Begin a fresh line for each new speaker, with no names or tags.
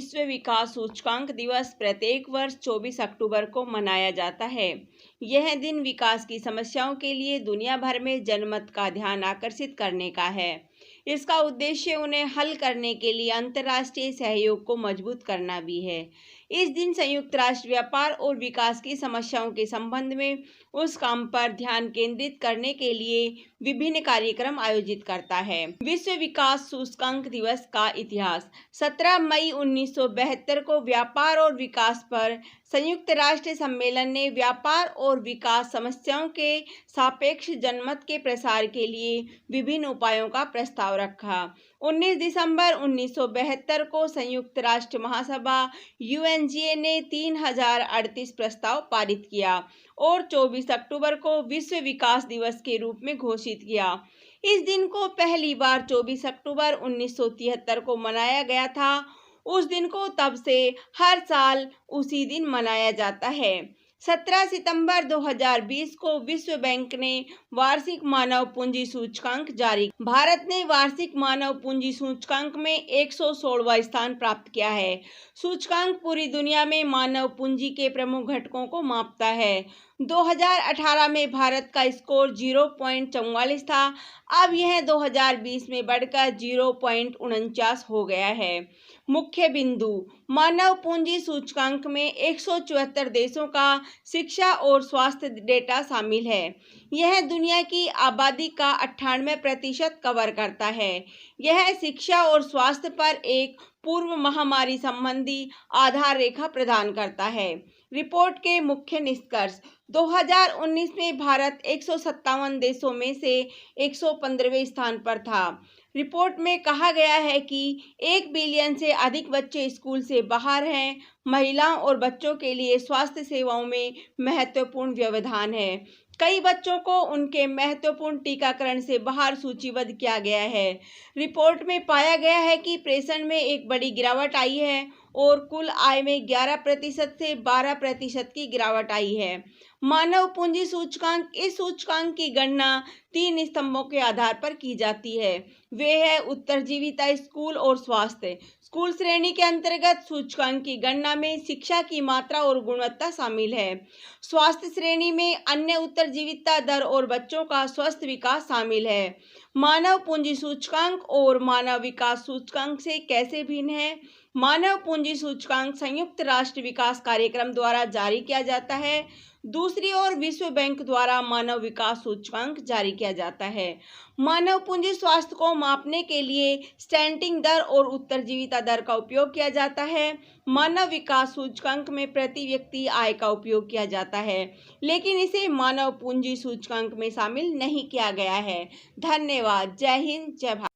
विश्व विकास सूचकांक दिवस प्रत्येक वर्ष 24 अक्टूबर को मनाया जाता है। यह दिन विकास की समस्याओं के लिए दुनिया भर में जनमत का ध्यान आकर्षित करने का है। इसका उद्देश्य उन्हें हल करने के लिए अंतर्राष्ट्रीय सहयोग को मजबूत करना भी है। इस दिन संयुक्त राष्ट्र व्यापार और विकास की समस्याओं के संबंध में उस काम पर ध्यान केंद्रित करने के लिए विभिन्न कार्यक्रम आयोजित करता है। विश्व विकास सूचकांक दिवस का इतिहास 17 मई 1972 को व्यापार और विकास पर संयुक्त राष्ट्र सम्मेलन ने व्यापार और विकास समस्याओं के सापेक्ष जनमत के प्रसार के लिए विभिन्न उपायों का प्रस्ताव रखा। 19 दिसंबर 1972 को संयुक्त राष्ट्र महासभा UNGA ने 3038 प्रस्ताव पारित किया और 24 अक्टूबर को विश्व विकास दिवस के रूप में घोषित किया। इस दिन को पहली बार 24 अक्टूबर 1973 को मनाया गया था। उस दिन को तब से हर साल उसी दिन मनाया जाता है। 17 सितंबर 2020 को विश्व बैंक ने वार्षिक मानव पूंजी सूचकांक जारी। भारत ने वार्षिक मानव पूंजी सूचकांक में 116वां स्थान प्राप्त किया है। सूचकांक पूरी दुनिया में मानव पूंजी के प्रमुख घटकों को मापता है। 2018 में भारत का स्कोर 0.44 था। अब यह 2020 में बढ़कर 0.49 हो गया है। मुख्य बिंदु: मानव पूंजी सूचकांक में 174 देशों का शिक्षा और स्वास्थ्य डेटा शामिल है। यह दुनिया की आबादी का 98% कवर करता है। यह शिक्षा और स्वास्थ्य पर एक पूर्व महामारी संबंधी आधार रेखा प्रदान करता है। रिपोर्ट के मुख्य निष्कर्ष: 2019 में भारत 157 देशों में से 115वें स्थान पर था। रिपोर्ट में कहा गया है कि 1 बिलियन से अधिक बच्चे स्कूल से बाहर हैं। महिलाओं और बच्चों के लिए स्वास्थ्य सेवाओं में महत्वपूर्ण व्यवधान है। कई बच्चों को उनके महत्वपूर्ण टीकाकरण से बाहर सूचीबद्ध किया गया है। रिपोर्ट में पाया गया है कि प्रेषण में एक बड़ी गिरावट आई है और कुल आय में 11% से 12% की गिरावट आई है। मानव पूंजी सूचकांक: इस सूचकांक की गणना 3 स्तंभों के आधार पर की जाती है। वे है उत्तरजीविता, स्कूल और स्वास्थ्य। स्कूल श्रेणी के अंतर्गत सूचकांक की गणना में शिक्षा की मात्रा और गुणवत्ता शामिल है। स्वास्थ्य श्रेणी में अन्य उत्तरजीविता दर और बच्चों का स्वस्थ विकास शामिल है। मानव पूंजी सूचकांक और मानव विकास सूचकांक से कैसे भिन्न है? मानव पूंजी सूचकांक संयुक्त राष्ट्र विकास कार्यक्रम द्वारा जारी किया जाता है। दूसरी ओर विश्व बैंक द्वारा मानव विकास सूचकांक जारी किया जाता है। मानव पूंजी स्वास्थ्य को मापने के लिए स्टैंडिंग दर और उत्तरजीविता दर का उपयोग किया जाता है। मानव विकास सूचकांक में प्रति व्यक्ति आय का उपयोग किया जाता है, लेकिन इसे मानव पूंजी सूचकांक में शामिल नहीं किया गया है। धन्यवाद। जय हिंद, जय भारत।